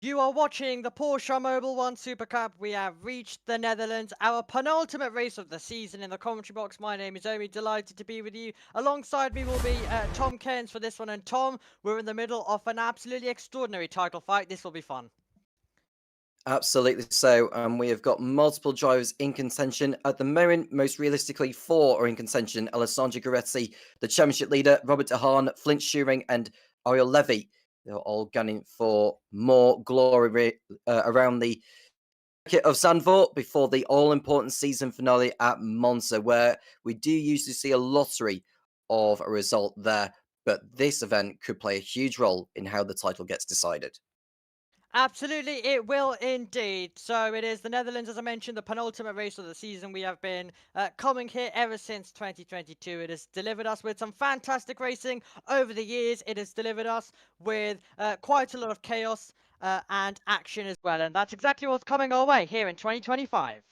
You are watching the Porsche Mobil 1 Supercup. We have reached the Netherlands, our penultimate race of the season. In the commentary box, my name is Omi, delighted to be with you. Alongside me will be Tom Cairns for this one. And Tom, we're in the middle of an absolutely extraordinary title fight. This will be fun. Absolutely so. We have got multiple drivers in contention. At the moment, most realistically, 4 are in contention. Alessandro Gueretti, the championship leader, Robert De Haan, Flint Schuring, and Ariel Levy. They're all gunning for more glory around the circuit of Zandvoort before the all-important season finale at Monza, where we do usually see a lottery of a result there. But this event could play a huge role in how the title gets decided. Absolutely, it will indeed. So it is the Netherlands, as I mentioned, the penultimate race of the season. We have been coming here ever since 2022. It has delivered us with some fantastic racing over the years. It has delivered us with quite a lot of chaos and action as well. And that's exactly what's coming our way here in 2025.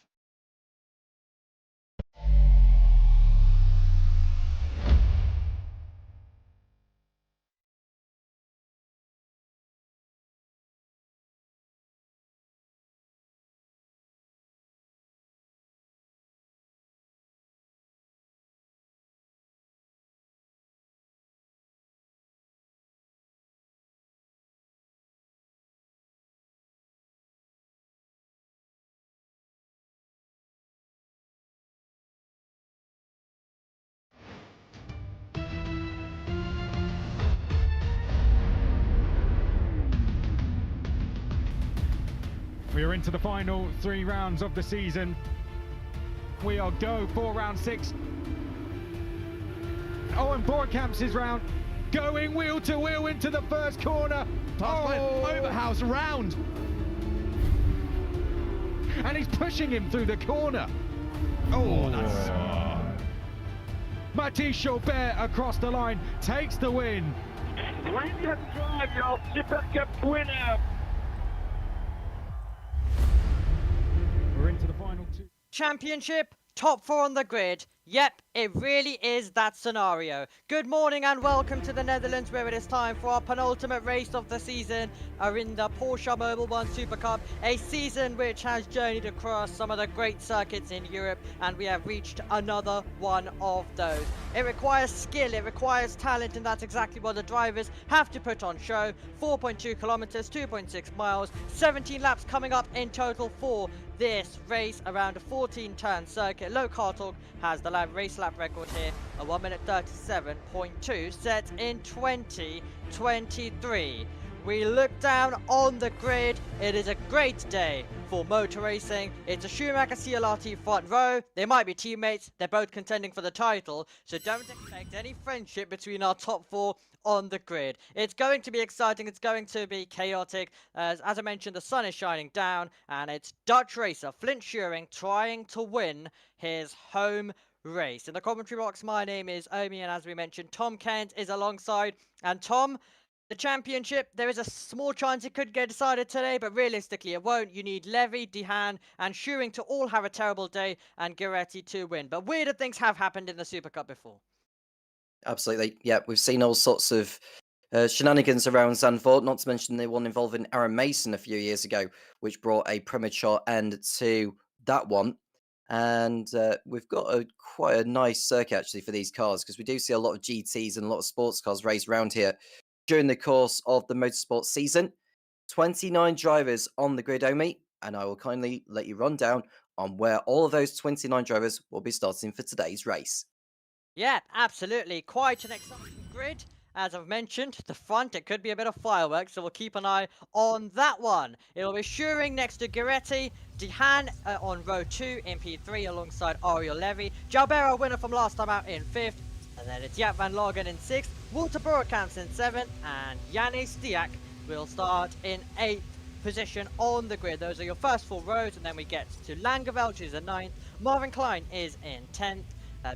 We are into the final 3 rounds of the season. We are go for round 6. Owen Borkamp's round, going wheel to wheel into the first corner. Overhouse round. And he's pushing him through the corner. Mathieu Chaubert across the line takes the win. Brilliant drive, your Supercup winner. We're into the final 2. Championship, top 4 on the grid. Yep, it really is that scenario. Good morning and welcome to the Netherlands, where it is time for our penultimate race of the season in the Porsche Mobil 1 Supercup, a season which has journeyed across some of the great circuits in Europe, and we have reached another one of those. It requires skill, it requires talent, and that's exactly what the drivers have to put on show. 4.2 kilometers, 2.6 miles, 17 laps coming up in total for this race around a 14-turn circuit. Low Kartog has the race lap record here, a 1 minute 37.2 set in 2023. We look down on the grid. It is a great day for motor racing. It's a Schumacher CLRT front row. They might be teammates. They're both contending for the title, so don't expect any friendship between our top 4 on the grid. It's going to be exciting. It's going to be chaotic. As I mentioned, the sun is shining down, and it's Dutch racer Flint Schuring trying to win his home race. In the commentary box, my name is Omi, and as we mentioned, Tom Kent is alongside. And Tom, the championship, there is a small chance it could get decided today, but realistically it won't. You need Levy, De Haan, and Schuring to all have a terrible day, and Gueretti to win. But weirder things have happened in the Super Cup before. Absolutely. Yeah, we've seen all sorts of shenanigans around Zandvoort, not to mention the one involving Aaron Mason a few years ago, which brought a premature end to that one. And we've got quite a nice circuit, actually, for these cars, because we do see a lot of GTs and a lot of sports cars raced around here during the course of the motorsport season. 29 drivers on the grid, Omi, and I will kindly let you run down on where all of those 29 drivers will be starting for today's race. Yeah, absolutely. Quite an exciting grid. As I've mentioned, the front, it could be a bit of fireworks, so we'll keep an eye on that one. It'll be Schuring next to Gueretti, De Haan on row 2 in P3 alongside Ariel Levy, Jalbert, winner from last time out, in 5th, and then it's Jaap van Lagen in 6th, Walter Borkamps in 7th, and Yannis Diak will start in 8th position on the grid. Those are your first 4 rows, and then we get to Langeveldt, who's in 9th, Marvin Klein is in 10th,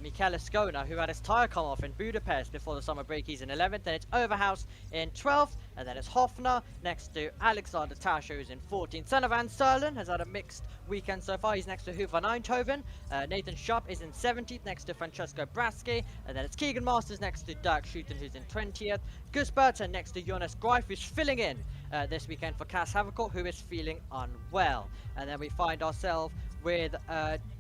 Michele Ascona, who had his tyre come off in Budapest before the summer break, he's in 11th. Then it's Overhaus in 12th, and then it's Hofner next to Alexander Tasche, who's in 14th. Son of Van Sterlen has had a mixed weekend so far. He's next to Hugo van Eindhoven. Nathan Schaap is in 17th next to Francesco Braschi, and then it's Keegan Masters next to Dirk Schuiten, who's in 20th. Gus Burton next to Jonas Greif, who's filling in this weekend for Cas Havercourt, who is feeling unwell. And then we find ourselves with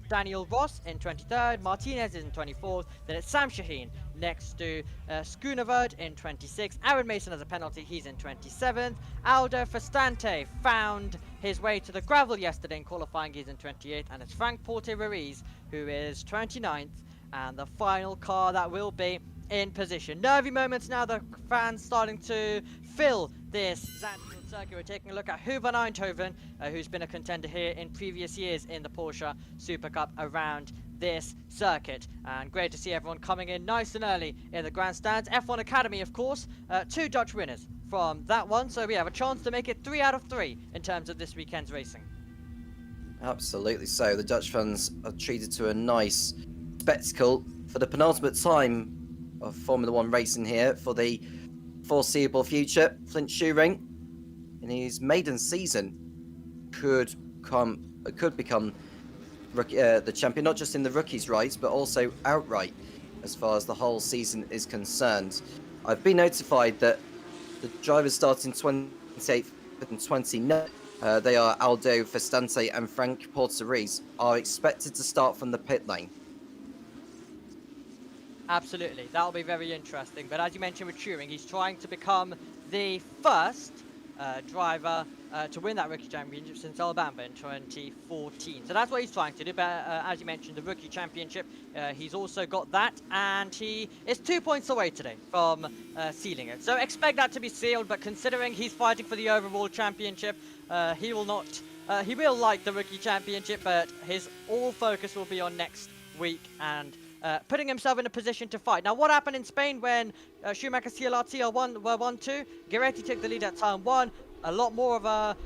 Daniel Ross in 23rd, Martinez is in 24th, then it's Sam Shaheen next to Schooneverd in 26th, Aaron Mason has a penalty, he's in 27th, Aldo Festante found his way to the gravel yesterday in qualifying, he's in 28th, and it's Frank Porte Ruiz who is 29th, and the final car that will be in position. Nervy moments now, the fans starting to fill this Zandvoort circuit. We're taking a look at Hugo van Eindhoven, who's been a contender here in previous years in the Porsche Supercup around this circuit. And great to see everyone coming in nice and early in the grandstands. F1 Academy, of course, 2 Dutch winners from that one, so we have a chance to make it 3 out of 3 in terms of this weekend's racing. Absolutely so. The Dutch fans are treated to a nice spectacle for the penultimate time of Formula 1 racing here for the foreseeable future. Flint Schuring, in his maiden season, could become the champion, not just in the rookies' rights, but also outright as far as the whole season is concerned. I've been notified that the drivers starting 28th and 29th, they are Aldo Festante and Frank Porteriz, are expected to start from the pit lane. Absolutely, that'll be very interesting. But as you mentioned with Turing, he's trying to become the first driver to win that rookie championship since Alabama in 2014. So that's what he's trying to do. But as you mentioned, the rookie championship, he's also got that, and he is 2 points away today from sealing it. So expect that to be sealed. But considering he's fighting for the overall championship, he will not. He will like the rookie championship, but his all focus will be on next week and putting himself in a position to fight. Now, what happened in Spain when Schumacher CLRT were 1-2? Guiretti took the lead at turn 1. A lot more of a,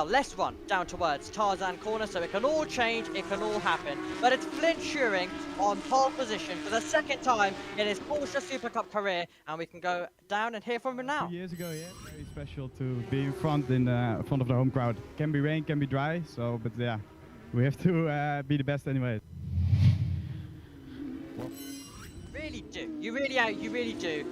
less run down towards Tarzan corner, so it can all change, it can all happen. But it's Flint Schuring on pole position for the second time in his Porsche Supercup career, and we can go down and hear from him now. 2 years ago, yeah, very special to be in front of the home crowd. Can be rain, can be dry, so, but yeah, we have to be the best anyway. You really do.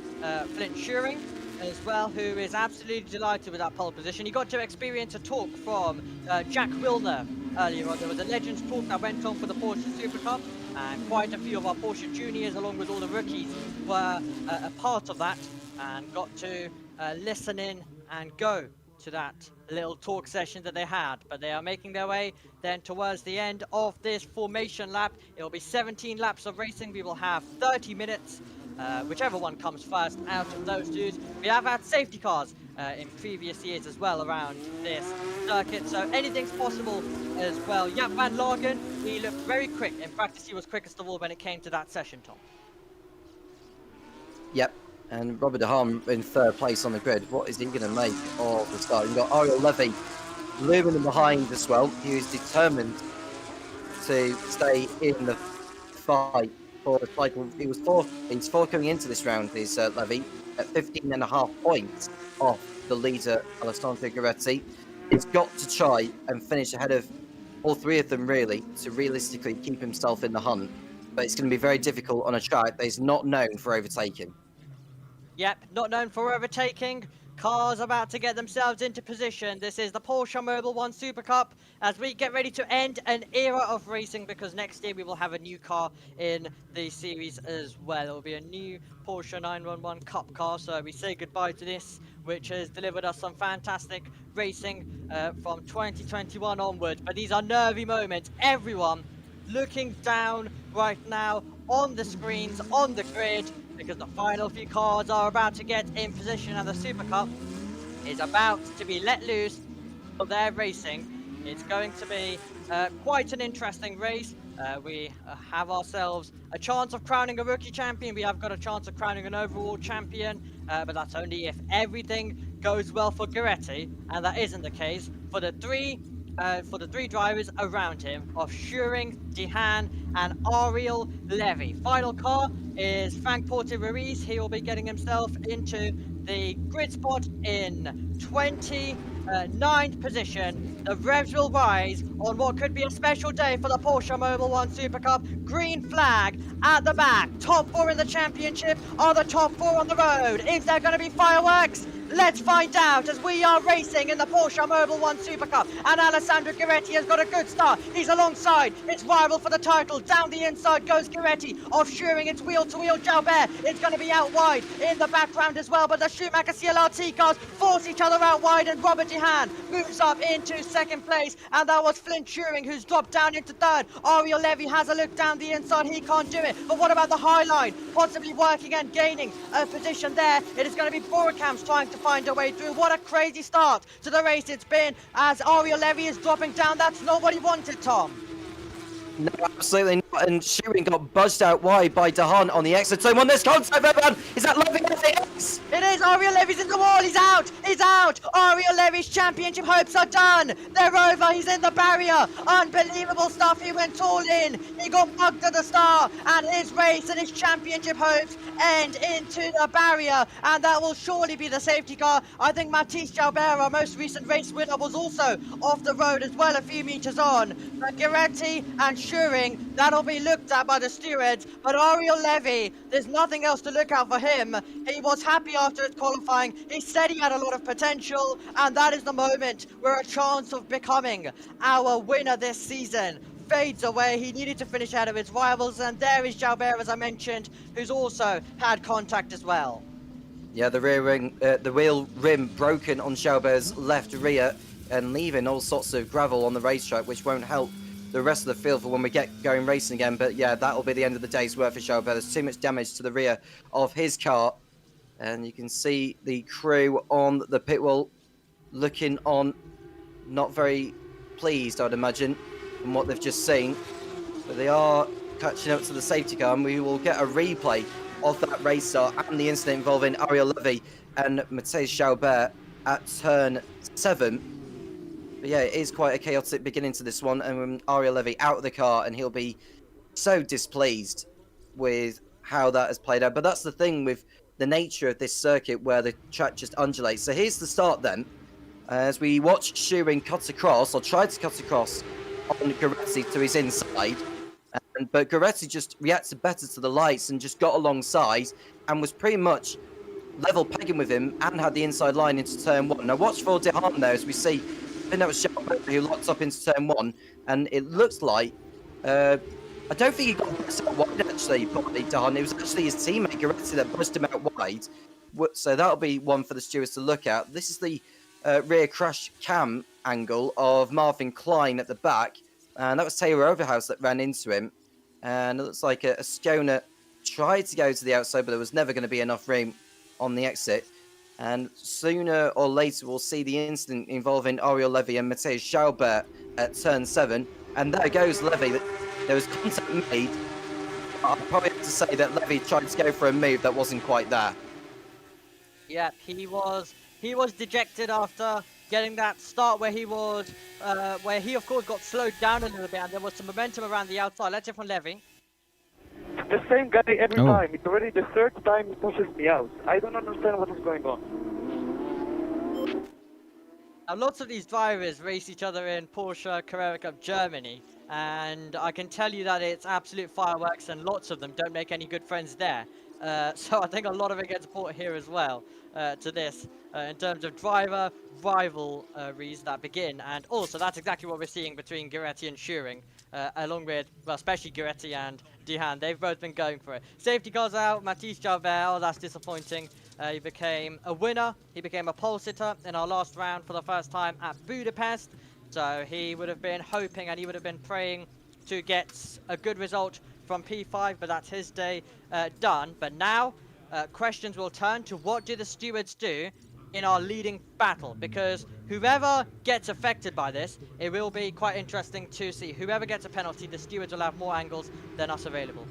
Flint Schuring as well, who is absolutely delighted with that pole position. He got to experience a talk from Jack Wilner earlier on. There was a Legends talk that went on for the Porsche Supercup, and quite a few of our Porsche juniors, along with all the rookies, were a part of that and got to listen in and go to that little talk session that they had. But they are making their way then towards the end of this formation lap. It will be 17 laps of racing. We will have 30 minutes, whichever one comes first out of those two. We have had safety cars in previous years as well around this circuit, so anything's possible as well. Jaap van Lagen, he looked very quick. In practice, he was quickest of all when it came to that session, Tom. Yep. And Robert de Haan in 3rd place on the grid. What is he going to make of the start? You've got Ariel Levy looming in behind as well. He was determined to stay in the fight for the title. He's four coming into this round, is Levy, at 15.5 points off the leader, Alessandro Guiretti. He's got to try and finish ahead of all 3 of them, really, to realistically keep himself in the hunt. But it's going to be very difficult on a track that is not known for overtaking. Yep, not known for overtaking. Cars about to get themselves into position. This is the Porsche Mobil 1 Supercup as we get ready to end an era of racing, because next year we will have a new car in the series as well. It will be a new Porsche 911 Cup car, so we say goodbye to this, which has delivered us some fantastic racing from 2021 onwards. But these are nervy moments. Everyone looking down right now on the screens, on the grid, because the final few cars are about to get in position and the Super Cup is about to be let loose for their racing. It's going to be quite an interesting race. We have ourselves a chance of crowning a rookie champion. We have got a chance of crowning an overall champion, but that's only if everything goes well for Guiretti, and that isn't the case for the 3 for the 3 drivers around him of Schuring, Dehan, and Ariel Levy. Final car is Frank Porter Ruiz. He will be getting himself into the grid spot in 29th position. The revs will rise on what could be a special day for the Porsche Mobil 1 Super Cup. Green flag at the back. Top 4 in the championship are the top 4 on the road. Is there going to be fireworks? Let's find out as we are racing in the Porsche Mobil 1 Super Cup. And Alessandro Guiretti has got a good start. He's alongside its rival for the title. Down the inside goes Guiretti. Offshoring its wheel-to-wheel Jalbert. It's going to be out wide in the background as well. But the Schumacher CLRT cars force each other out wide. And Robert Dehan moves up into second place. And that was Flint Schuring who's dropped down into third. Ariel Levy has a look down the inside. He can't do it. But what about the high line? Possibly working and gaining a position there. It is going to be Borekamps trying to find a way through. What a crazy start to the race it's been as Ariel Levy is dropping down. That's not what he wanted, Tom. No, absolutely not. And Schuring got buzzed out wide by Dehan on the exit. So on this contact, everyone, is that Levy? It is. Ariel Levy's in the wall. He's out. He's out. Ariel Levy's championship hopes are done. They're over. He's in the barrier. Unbelievable stuff. He went all in. He got mugged at the start. And his race and his championship hopes end into the barrier. And that will surely be the safety car. I think Matisse Jalbert, our most recent race winner, was also off the road as well, a few meters on. But Guiretti and Schuring, that'll be looked at by the stewards. But Ariel Levy, there's nothing else to look out for him. He was happy after his qualifying. He said he had a lot of potential, and that is the moment where a chance of becoming our winner this season fades away. He needed to finish ahead of his rivals, and there is Jalbert, as I mentioned, who's also had contact as well. Yeah, the wheel rim broken on Jalbert's left rear and leaving all sorts of gravel on the racetrack, which won't help the rest of the field for when we get going racing again. But yeah, that'll be the end of the day's work for Jalbert. There's too much damage to the rear of his car. And you can see the crew on the pit wall looking on, not very pleased, I'd imagine, from what they've just seen. But they are catching up to the safety car, and we will get a replay of that race start and the incident involving Ariel Levy and Matej Jalbert at turn 7. But yeah, it is quite a chaotic beginning to this one, and Ariel Levy out of the car, and he'll be so displeased with how that has played out. But that's the thing with the nature of this circuit, where the track just undulates. So here's the start then, as we watch Schuring cut across, or tried to cut across on Guiretti to his inside. But Guiretti just reacted better to the lights and just got alongside and was pretty much level pegging with him and had the inside line into turn 1. Now watch for Dehan there, as we see, I think that was Jalbert who locked up into turn 1, and it looks like, I don't think he got burst out wide actually, probably Dehan. It was actually his teammate Guiretti that burst him out wide. So that'll be one for the stewards to look at. This is the rear crash cam angle of Marvin Klein at the back, and that was Taylor Overhouse that ran into him. And it looks like a Skona tried to go to the outside, but there was never going to be enough room on the exit. And sooner or later, we'll see the incident involving Ariel Levy and Matej Jalbert at turn 7. And there goes Levy. There was contact made. I'll probably have to say that Levy tried to go for a move that wasn't quite there. Yeah, he was dejected after getting that start where he of course got slowed down a little bit, and there was some momentum around the outside. Let's hear from Levy. The same guy every time. It's already the 3rd time he pushes me out. I don't understand what is going on. Now, lots of these drivers race each other in Porsche Carrera Cup Germany, and I can tell you that it's absolute fireworks, and lots of them don't make any good friends there. So I think a lot of it gets brought here as well to this in terms of driver rivalries that begin. And also that's exactly what we're seeing between Guiretti and Schuring, along with, well, especially Guiretti and Dehan. They've both been going for it. Safety cars out. Matisse Jalbert, oh, that's disappointing. He became a winner. He became a pole sitter in our last round for the first time at Budapest. So he would have been hoping and he would have been praying to get a good result from P5, but that's his day done. But now questions will turn to what do the stewards do in our leading battle, because whoever gets affected by this, it will be quite interesting to see. Whoever gets a penalty, the stewards will have more angles than us available.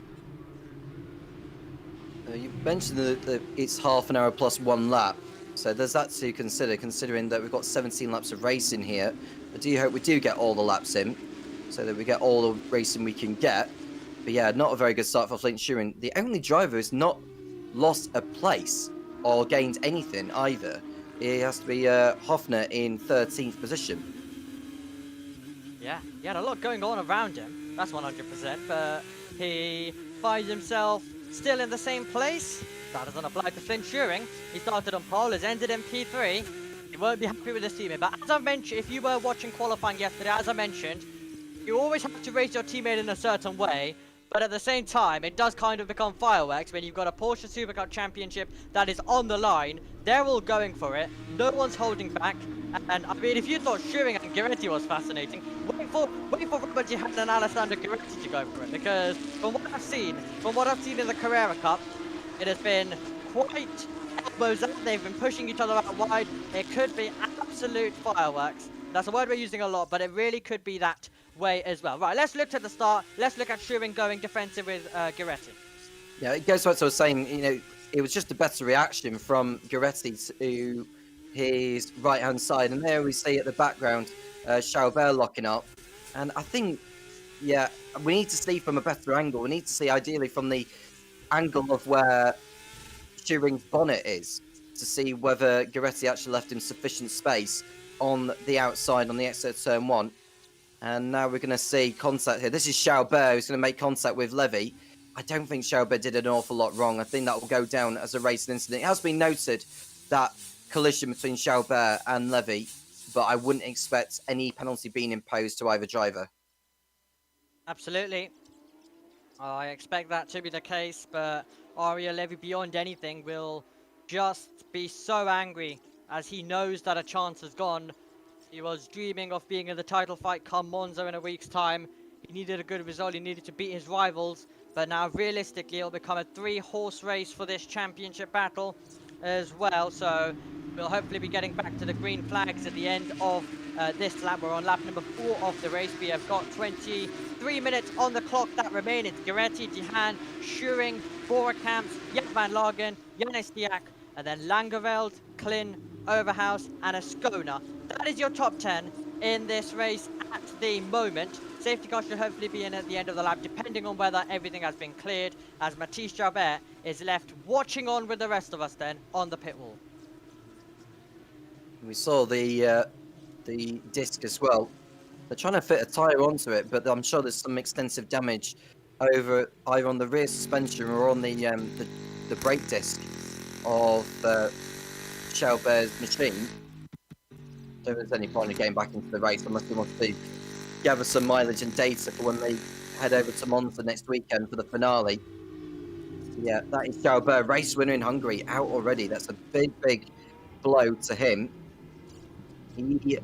You mentioned that it's half an hour plus 1 lap. So there's that to consider, considering that we've got 17 laps of racing here. I do hope we do get all the laps in, so that we get all the racing we can get. But yeah, not a very good start for Flint Schuring. The only driver who's not lost a place or gained anything either. It has to be Hofner in 13th position. Yeah, he had a lot going on around him, that's 100%, but he finds himself still in the same place. That doesn't apply to Flint Schuring. He started on pole, has ended in P3. He won't be happy with his teammate, but as I mentioned, if you were watching qualifying yesterday, as I mentioned, you always have to race your teammate in a certain way, but at the same time, it does kind of become fireworks when you've got a Porsche Supercup championship that is on the line. They're all going for it. No one's holding back. And I mean, if you thought Schuring and Giretti was fascinating, wait for Robert Jihan and Alessandro Giretti to go for it, because from what I've seen in the Carrera Cup, it has been quite elbows out. They've been pushing each other out wide. It could be absolute fireworks. That's a word we're using a lot, but it really could be that way as well. Right, let's look at the start. Let's look at Schuring going defensive with Giretti. Yeah, it goes to what I was saying. You know, it was just a better reaction from Giretti to his right-hand side. And there we see at the background, Chaubert locking up. And I think, yeah, we need to see from a better angle. We need to see ideally from the angle of where Schuring's bonnet is to see whether Giretti actually left him sufficient space on the outside on the exit of turn 1. And now we're going to see contact here. This is Chaubert who's going to make contact with Levy. I don't think Chaubert did an awful lot wrong. I think that will go down as a racing incident. It has been noted that collision between Chaubert and Levy, but I wouldn't expect any penalty being imposed to either driver. Absolutely. I expect that to be the case, but Aria Levy, beyond anything, will just be so angry as he knows that a chance has gone. He was dreaming of being in the title fight come Monza in a week's time. He needed a good result, he needed to beat his rivals, but now realistically it'll become a 3-horse race for this championship battle as well, so we'll hopefully be getting back to the green flags at the end of this lap. We're on lap number 4 of the race. We have got 23 minutes on the clock that remain. It's Giretti, Jihan, Schuring, Borekamp, Jaap van Lagen, Jannes Diak, and then Langeveld, Klin, Overhaus, and Ascona. That is your top 10 in this race at the moment. Safety car should hopefully be in at the end of the lap, depending on whether everything has been cleared, as Mathieu Chaubert is left watching on with the rest of us then on the pit wall. We saw the disc as well. They're trying to fit a tyre onto it, but I'm sure there's some extensive damage over either on the rear suspension or on the brake disc of Chaubert's machine. So there's any point of getting back into the race unless they want to gather some mileage and data for when they head over to Monza next weekend for the finale. Yeah, that is Chaubert, race winner in Hungary, out already. That's a big blow to him. He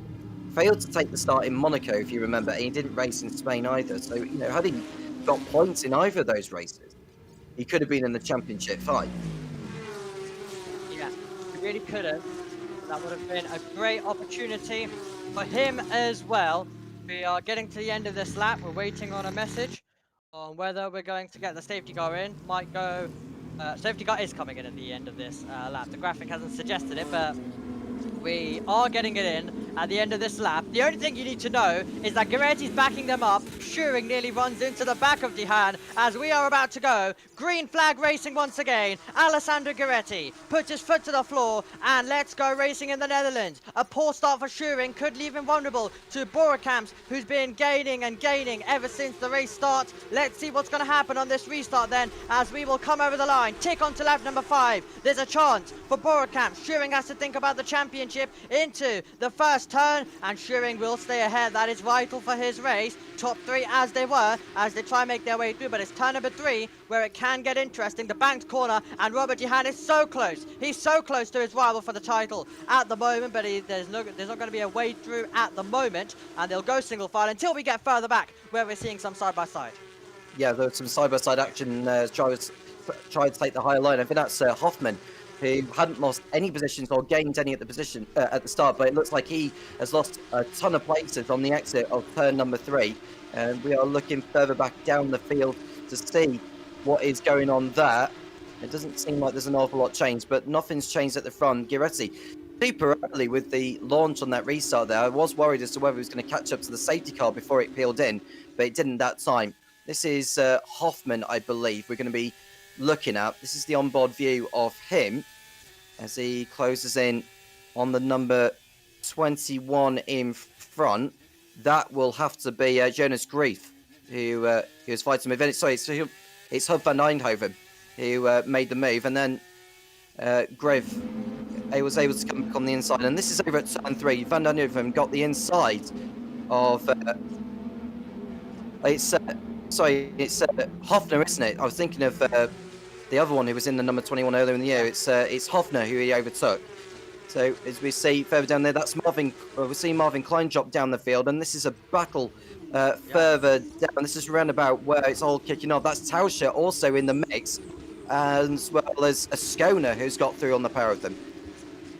failed to take the start in Monaco, if you remember, and he didn't race in Spain either. So, you know, had he got points in either of those races, he could have been in the championship fight. Yeah, he really could have. That would have been a great opportunity for him as well. We are getting to the end of this lap. We're waiting on a message on whether we're going to get the safety car in. Might go... safety car is coming in at the end of this lap. The graphic hasn't suggested it, but we are getting it in at the end of this lap. The only thing you need to know is that Giretti's backing them up. Schuring nearly runs into the back of Jihan as we are about to go. Green flag racing once again. Alessandro Giretti puts his foot to the floor and let's go racing in the Netherlands. A poor start for Schuring could leave him vulnerable to Borekamp, who's been gaining and gaining ever since the race starts. Let's see what's going to happen on this restart then as we will come over the line. Tick on to lap number 5. There's a chance for Borekamp. Schuring has to think about the championship into the first turn, and Schuring will stay ahead. That is vital for his race. Top 3 as they were, as they try and make their way through, but it's turn number 3 where it can get interesting. The banked corner, and Robert Jihan is so close. He's so close to his rival for the title at the moment, but there's not going to be a way through at the moment, and they'll go single file until we get further back where we're seeing some side-by-side. Yeah, there was some side-by-side action. Drivers tried to take the higher line. I think that's Hoffman, who hadn't lost any positions or gained any at the position at the start, but it looks like he has lost a ton of places on the exit of turn number 3, and we are looking further back down the field to see what is going on there. It doesn't seem like there's an awful lot changed, but nothing's changed at the front. Giretti super early with the launch on that restart there. I was worried as to whether he was going to catch up to the safety car before it peeled in, but it didn't that time. This is Hoffman, I believe, we're going to be looking at. This is the onboard view of him as he closes in on the number 21 in front. That will have to be Jonas Grief, who was fighting with. Sorry, it's Hub van Eindhoven who made the move, and then Grief was able to come back on the inside. And this is over at turn 3. Van Eindhoven got the inside of. It's Hofner, isn't it? I was thinking of the other one who was in the number 21 earlier in the year. It's Hofner who he overtook. So as we see further down there, that's Marvin. We see Marvin Klein drop down the field, and this is a battle further down. This is roundabout where it's all kicking off. That's Tauscher also in the mix, as well as Ascona who's got through on the pair of them.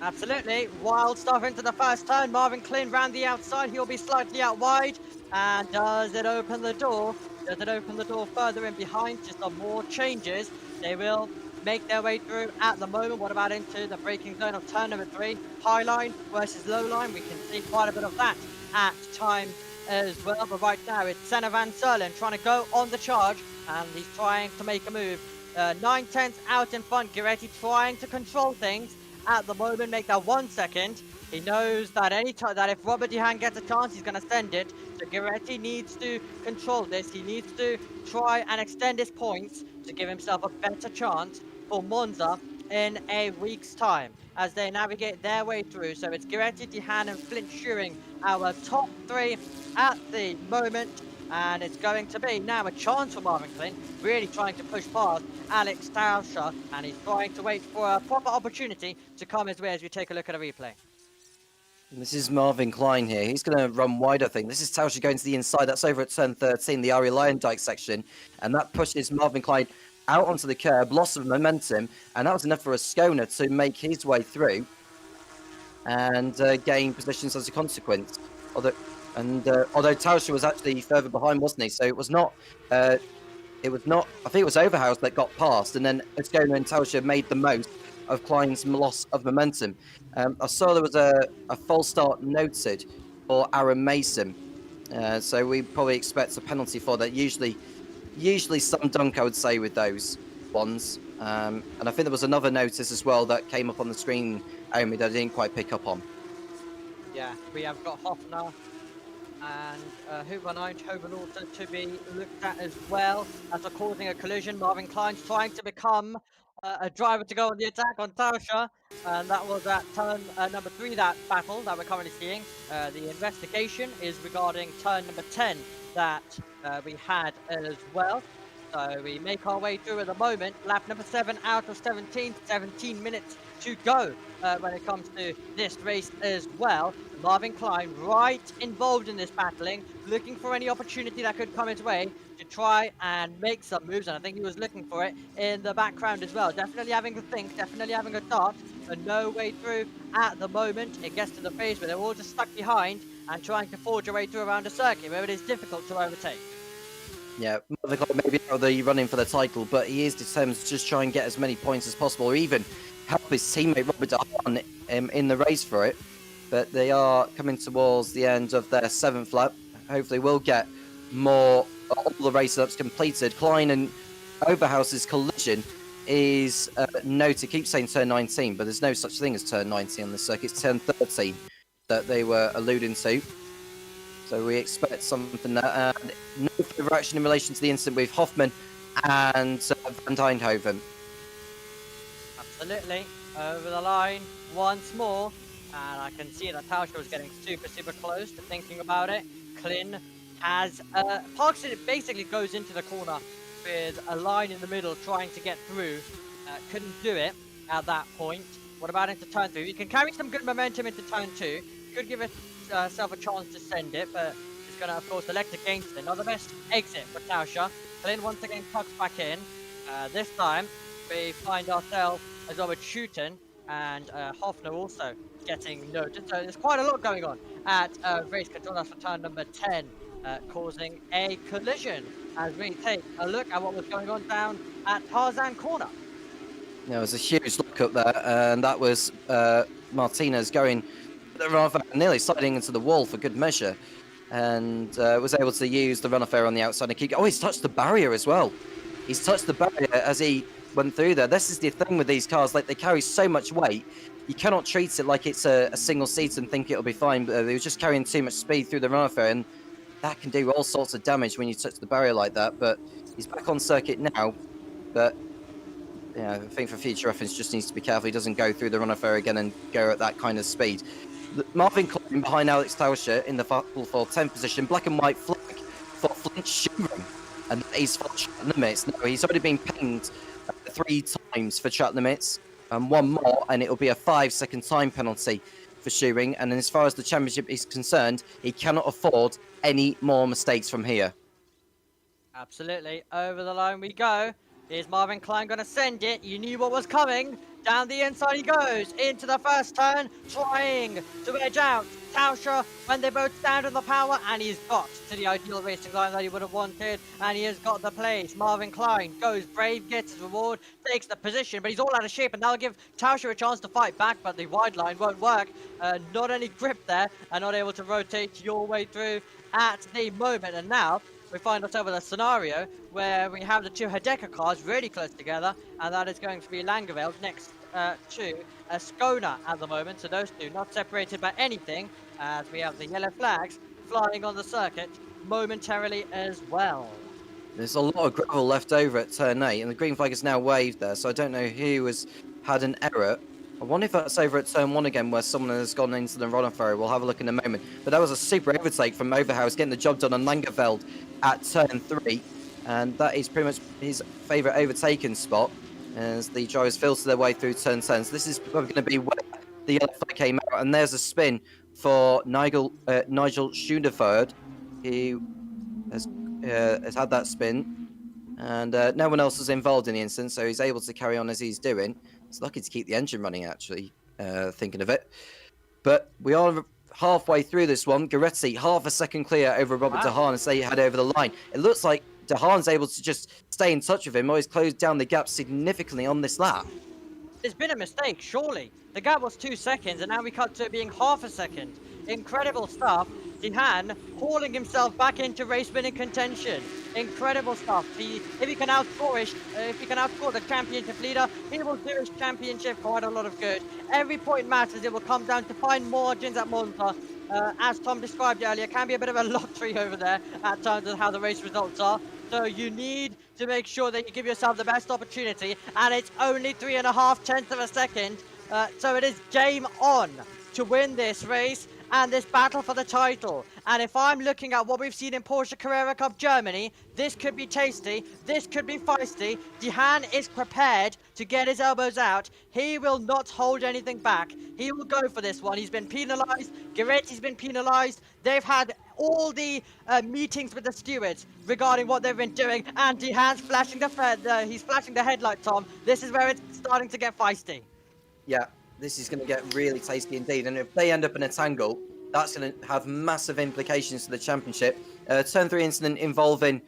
Absolutely. Wild stuff into the first turn. Marvin Klein round the outside. He'll be slightly out wide. And does it open the door? Does it open the door further in behind? Just some more changes. They will make their way through at the moment. What about into the braking zone of turn number 3? High line versus low line. We can see quite a bit of that at times as well. But right now it's Senna Van Serlen trying to go on the charge. And he's trying to make a move. 9/10 out in front. Giretti trying to control things at the moment. Make that 1 second. He knows that that if Robert Dehan gets a chance, he's going to send it. So Giretti needs to control this. He needs to try and extend his points to give himself a better chance for Monza in a week's time as they navigate their way through. So it's Giretti, Dehan and Flint Schuring, our top 3 at the moment. And it's going to be now a chance for Marvin Klein, really trying to push past Alex Tauscher. And he's trying to wait for a proper opportunity to come his way as we take a look at a replay. And this is Marvin Klein here. He's going to run wide, I think. This is Tauscher going to the inside. That's over at turn 13, the Ari Lyondike section. And that pushes Marvin Klein out onto the curb, loss of momentum. And that was enough for Ascona to make his way through and gain positions as a consequence. Although Tauscher was actually further behind, wasn't he? So it was not, I think it was Overhouse that got past. And then Ascona and Tauscher made the most of Klein's loss of momentum. I saw there was a false start noted for Aaron Mason, so we probably expect a penalty for that. Usually some dunk, I would say, with those ones. And I think there was another notice as well that came up on the screen, Omi, that I didn't quite pick up on. Yeah, we have got Hoffner and Van Eindhoven also to be looked at as well as are causing a collision. Marvin Klein's trying to become a driver to go on the attack on Tauscher, and that was at turn number 3, that battle that we're currently seeing. The investigation is regarding turn number 10 that we had as well. So we make our way through at the moment. Lap number 7 out of 17, 17 minutes to go when it comes to this race as well. Marvin Klein right involved in this battling, looking for any opportunity that could come his way to try and make some moves, and I think he was looking for it in the background as well. Definitely having a think, definitely having a thought, but no way through at the moment. It gets to the phase where they're all just stuck behind and trying to forge a way through around a circuit where it is difficult to overtake. Yeah, Marvin Klein maybe out of the running for the title, but he is determined to just try and get as many points as possible, or even help his teammate Robert Dehan in the race for it. But they are coming towards the end of their 7th lap. Hopefully we'll get more, all the race laps completed. Klein and Overhouse's collision is noted, keep saying turn 19, but there's no such thing as turn 19 on the circuit. It's turn 13 that they were alluding to. So we expect something that, no further action in relation to the incident with Hoffman and Van Eindhoven. Absolutely, over the line once more. And I can see that Tauscher was getting super close to thinking about it. Klin has parks it, basically goes into the corner with a line in the middle trying to get through. Couldn't do it at that point. What about into turn 3? You can carry some good momentum into turn 2. Could give itself a chance to send it, but it's going to, of course, elect against it. Not the best exit for Tauscher. Klin once again tucks back in. This time, we find ourselves as well with Schutten and Hoffner also getting noted. So there's quite a lot going on at race control. That's for turn number 10, causing a collision as we take a look at what was going on down at Tarzan Corner. There was a huge lookup there, and that was Martinez going nearly sliding into the wall for good measure, and was able to use the runoff air on the outside and keep. Oh, he's touched the barrier as well. He's touched the barrier as he went through there. This is the thing with these cars, like they carry so much weight, you cannot treat it like it's a single seat and think it'll be fine. But they were just carrying too much speed through the runoff air, and that can do all sorts of damage when you touch the barrier like that. But he's back on circuit now, but yeah, I think for future reference, just needs to be careful he doesn't go through the runoff area again and go at that kind of speed. Marvin Klein behind Alex Tauscher in the for 10th position. Black and white flag for Flint Shearing, and he's for track limits. No, he's already been pinged 3 times for track limits, and 1 more, and it'll be a 5-second time penalty for Shearing. And as far as the championship is concerned, he cannot afford any more mistakes from here. Absolutely. Over the line we go. Is Marvin Klein going to send it? You knew what was coming. Down the inside he goes. Into the first turn. Trying to edge out Tauscher when they both stand on the power. And he's got to the ideal racing line that he would have wanted. And he has got the place. Marvin Klein goes brave, gets his reward, takes the position. But he's all out of shape. And that'll give Tauscher a chance to fight back. But the wide line won't work. Not any grip there. And not able to rotate your way through at the moment. And now we find ourselves in a scenario where we have the 2 Hideka cars really close together, and that is going to be Langeveld next to Ascona at the moment. So those 2 not separated by anything, as we have the yellow flags flying on the circuit momentarily as well. There's a lot of gravel left over at turn 8, and the green flag is now waved there, so I don't know who has had an error. I wonder if that's over at turn 1 again, where someone has gone into the runoff area. We'll have a look in a moment. But that was a super overtake from Overhouse, getting the job done on Langeveld at turn 3. And that is pretty much his favourite overtaken spot, as the drivers filter their way through turn 10. So this is probably going to be where the yellow flag came out. And there's a spin for Nigel Schoenderford, who has had that spin. And no one else was involved in the instance, so he's able to carry on as he's doing. It's lucky to keep the engine running, actually, thinking of it. But we are halfway through this one. Goretti, half a second clear over Robert DeHaan as they head over the line. It looks like DeHaan's able to just stay in touch with him, or he's closed down the gap significantly on this lap. There's been a mistake, surely. The gap was 2 seconds, and now we cut to it being half a second. Incredible stuff. DeHaan hauling himself back into race winning contention. Incredible stuff. If he can outscore the championship leader, he will do his championship quite a lot of good. Every point matters. It will come down to fine margins at Monza. As Tom described earlier, can be a bit of a lottery over there at times of how the race results are. So you need to make sure that you give yourself the best opportunity, and it's only 3.5 tenths of a second. So it is game on to win this race and this battle for the title. And if I'm looking at what we've seen in Porsche Carrera Cup Germany, this could be tasty, this could be feisty. DeHaan is prepared to get his elbows out. He will not hold anything back. He will go for this one. He's been penalised. Goretti's been penalised. They've had all the meetings with the stewards regarding what they've been doing, and DeHaan's flashing he's flashing the headlight, Tom. This is where it's starting to get feisty. Yeah. This is going to get really tasty indeed, and if they end up in a tangle, that's going to have massive implications to the championship. Turn 3 incident involving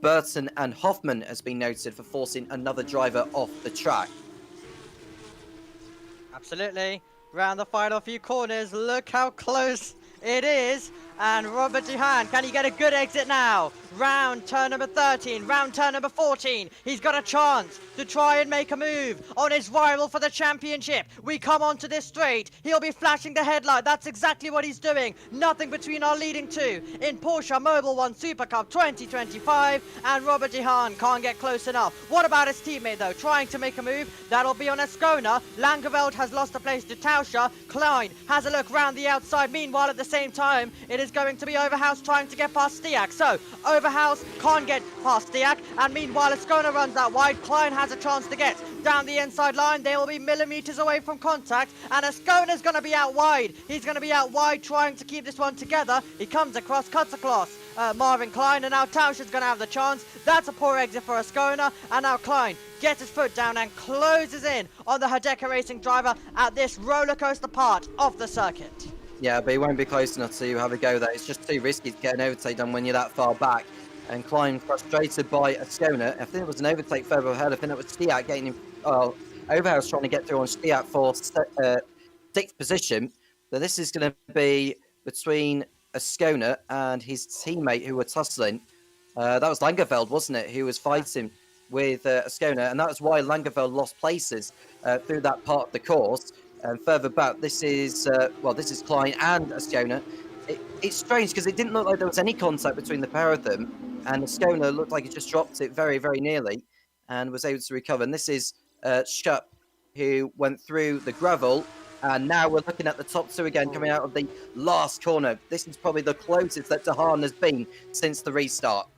Burton and Hoffman has been noted for forcing another driver off the track. Absolutely. Round the final few corners, look how close it is. And Robert DeHaan, can he get a good exit now? Round turn number 13, round turn number 14. He's got a chance to try and make a move on his rival for the championship. We come onto this straight. He'll be flashing the headlight. That's exactly what he's doing. Nothing between our leading 2 in Porsche Mobil 1 Supercup 2025. And Robert DeHaan can't get close enough. What about his teammate, though? Trying to make a move. That'll be on Ascona. Langeveld has lost the place to Tauscher. Klein has a look round the outside. Meanwhile, at the same time, it is going to be Overhouse trying to get past Stiak. So, Overhouse can't get past Stiak, and meanwhile Ascona runs out wide. Klein has a chance to get down the inside line. They will be millimeters away from contact, and Ascona's going to be out wide. He's going to be out wide trying to keep this one together. He comes across, cuts across Marvin Klein, and now Tauscher's going to have the chance. That's a poor exit for Ascona, and now Klein gets his foot down and closes in on the Hideka Racing driver at this roller coaster part of the circuit. Yeah, but he won't be close enough to have a go there. It's just too risky to get an overtake done when you're that far back. And Klein frustrated by Ascona. I think it was an overtake further ahead. I think it was Stiat getting him. Overhouse trying to get through on Stiat for 6th position. But this is going to be between Ascona and his teammate who were tussling. That was Langeveld, wasn't it? Who was fighting with Ascona. And that's why Langeveld lost places through that part of the course. And further back, this is Klein and Ascona. It's strange because it didn't look like there was any contact between the pair of them. And Ascona looked like he just dropped it very, very nearly and was able to recover. And this is Schupp, who went through the gravel. And now we're looking at the top two again, coming out of the last corner. This is probably the closest that Dehaan has been since the restart.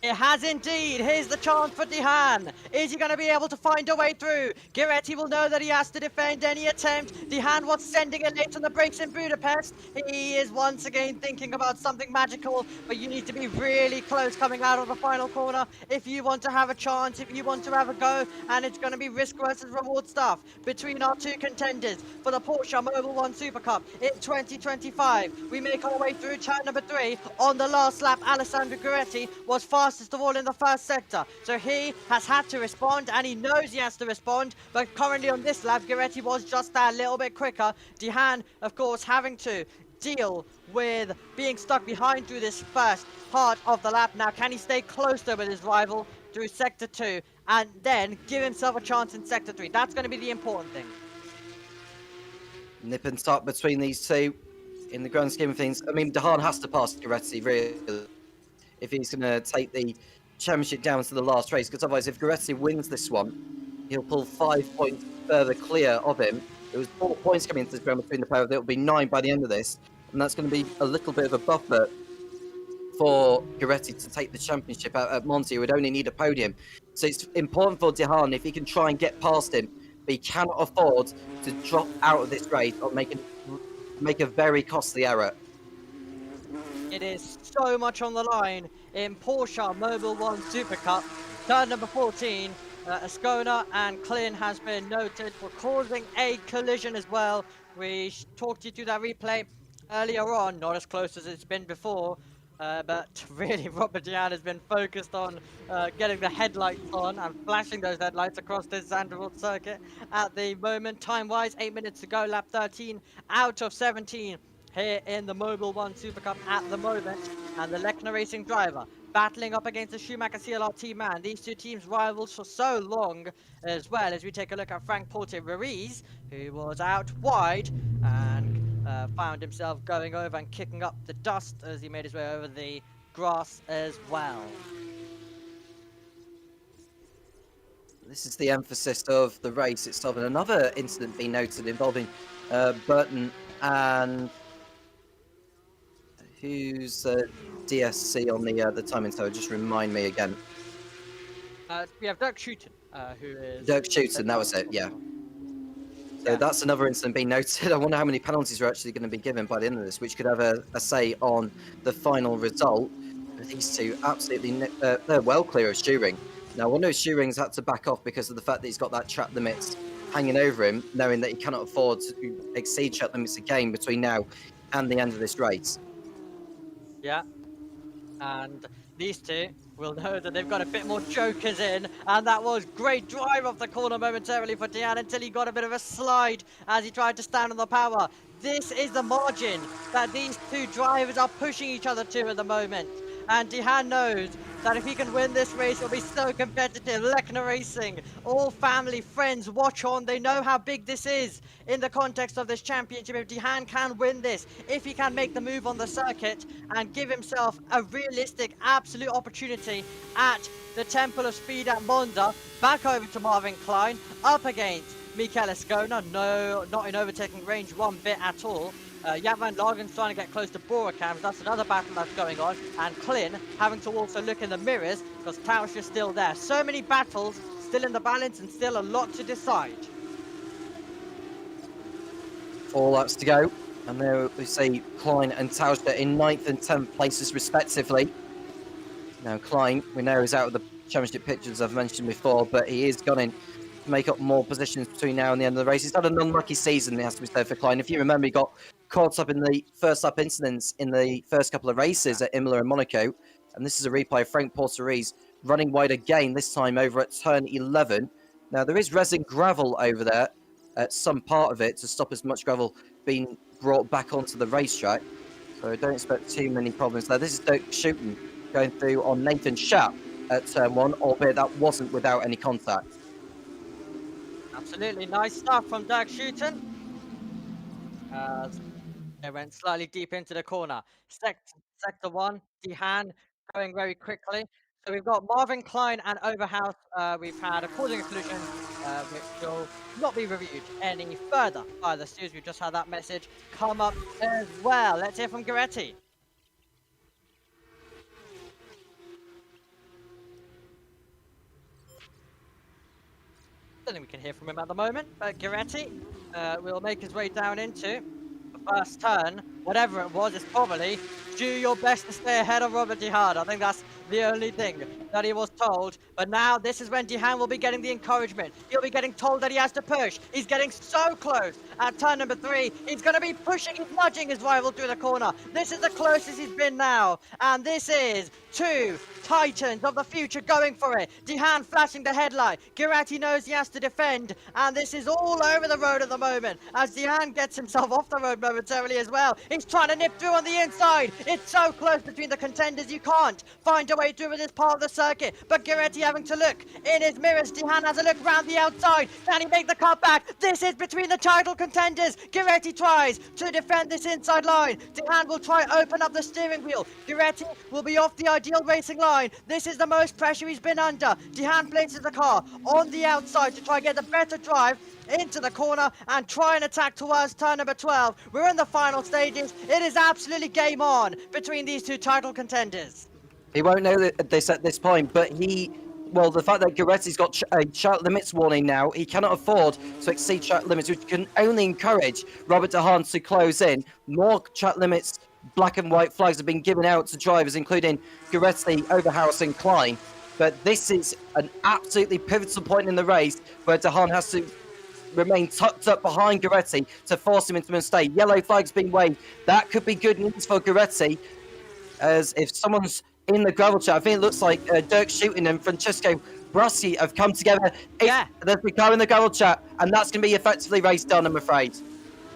It has indeed. Here's the chance for Dehaan. Is he going to be able to find a way through? Guiretti will know that he has to defend any attempt. Dehaan was sending it late on the brakes in Budapest. He is once again thinking about something magical, but you need to be really close coming out of the final corner if you want to have a chance, if you want to have a go, and it's going to be risk versus reward stuff between our two contenders for the Porsche Mobil 1 Super Cup in 2025. We make our way through turn number 3. On the last lap, Alessandro Guiretti was fastest of all in the first sector, so he has had to respond, and he knows he has to respond, but currently on this lap, Guiretti was just that little bit quicker. Dehaan, of course, having to deal with being stuck behind through this first part of the lap. Now, can he stay closer with his rival through Sector 2, and then give himself a chance in Sector 3? That's going to be the important thing. Nip and tuck between these two in the grand scheme of things. I mean, Dehaan has to pass Guiretti, really, if he's going to take the championship down to the last race, because otherwise if Guiretti wins this one, he'll pull 5 points further clear of him. There was 4 points coming into this round between the pair. There will be 9 by the end of this, and that's going to be a little bit of a buffer for Guiretti to take the championship out at Monty, who would only need a podium. So it's important for Dehaan if he can try and get past him, but he cannot afford to drop out of this race or make a very costly error. It is so much on the line in Porsche Mobil 1 Super Cup. Turn number 14, Ascona and Klin has been noted for causing a collision as well. We talked you through that replay earlier on, not as close as it's been before, but really Robert Dehaan has been focused on getting the headlights on and flashing those headlights across this Zandvoort circuit at the moment. Time-wise, 8 minutes to go, lap 13 out of 17. Here in the Mobil 1 Super Cup at the moment, and the Lechner Racing driver battling up against the Schumacher CLRT man. These two teams rivals for so long, as well as we take a look at Frank Porte Ruiz, who was out wide and found himself going over and kicking up the dust as he made his way over the grass as well. This is the emphasis of the race itself, and another incident being noted involving Burton and who's DSC on the timing tower? Just remind me again. We have Dirk Schuten, who is... Dirk Schuten, that was it, yeah. So that's another incident being noted. I wonder how many penalties are actually going to be given by the end of this, which could have a say on the final result. These two absolutely, they're well clear of Schuring. Now, I wonder if Schuring's had to back off because of the fact that he's got that track limits hanging over him, knowing that he cannot afford to exceed track limits again between now and the end of this race. Yeah, and these two will know that they've got a bit more jokers in, and that was great drive off the corner momentarily for Dehaan until he got a bit of a slide as he tried to stand on the power. This is the margin that these two drivers are pushing each other to at the moment, and Dehaan knows that if he can win this race, it'll be so competitive. Lechner Racing, all family, friends, watch on. They know how big this is in the context of this championship. If Dehaan can win this, if he can make the move on the circuit and give himself a realistic, absolute opportunity at the Temple of Speed at Monza, back over to Marvin Klein, up against Mikel Ascona. No, not in overtaking range one bit at all. Jan van Lagen's trying to get close to Boerkamp. That's another battle that's going on. And Klin having to also look in the mirrors because Tausch is still there. So many battles still in the balance and still a lot to decide. 4 laps to go. And there we see Klein and Tausch in 9th and 10th places respectively. Now Klein, we know, is out of the championship picture, as I've mentioned before, but he is going to make up more positions between now and the end of the race. He's had an unlucky season, it has to be said, for Klein. If you remember, he got caught up in the first lap incidents in the first couple of races at Imola and Monaco. And this is a replay of Frank Porteri's running wide again, this time over at turn 11. Now, there is resin gravel over there at some part of it to stop as much gravel being brought back onto the racetrack. So I don't expect too many problems there. This is Dirk Shooten going through on Nathan Schaap at turn 1, albeit that wasn't without any contact. Absolutely nice stuff from Dirk Shooten. They went slightly deep into the corner. Sector 1, Dehan going very quickly. So we've got Marvin Klein and Overhouse. We've had a causing exclusion, which will not be reviewed any further by the stewards. We've just had that message come up as well. Let's hear from Goretti. I don't think we can hear from him at the moment, but Goretti will make his way down into the first turn. Whatever it was, it's probably do your best to stay ahead of Robert Dehan. I think that's the only thing that he was told. But now this is when Dehan will be getting the encouragement. He'll be getting told that he has to push. He's getting so close at turn number 3. He's going to be pushing, he's nudging his rival through the corner. This is the closest he's been now. And this is 2 Titans of the future going for it. Dehan flashing the headlight. Goretti knows he has to defend. And this is all over the road at the moment as Dehan gets himself off the road momentarily as well. He's trying to nip through on the inside. It's so close between the contenders, you can't find a way through with this part of the circuit. But Goretti having to look in his mirrors. Dehan has a look round the outside. Can he make the cutback? This is between the title contenders. Goretti tries to defend this inside line. Dehan will try open up the steering wheel. Goretti will be off the ideal racing line. This is the most pressure he's been under. Dehan places the car on the outside to try and get a better drive into the corner and try and attack towards turn number 12. We're in the final stages. It is absolutely game on between these 2 title contenders. He won't know this at this point, but well, the fact that Goretti's got a track limits warning now, he cannot afford to exceed track limits, which can only encourage Robert Dehan to close in. More track limits, black and white flags have been given out to drivers, including Goretti, Overhouse and Klein. But this is an absolutely pivotal point in the race where Dehan has to remain tucked up behind Goretti to force him into a mistake. Yellow flag's been waved. That could be good news for Goretti, as if someone's in the gravel chat, I think it looks like Dirk Shooten and Francesco Braschi have come together. Yeah. There's the car in the gravel chat, and that's going to be effectively race done, I'm afraid.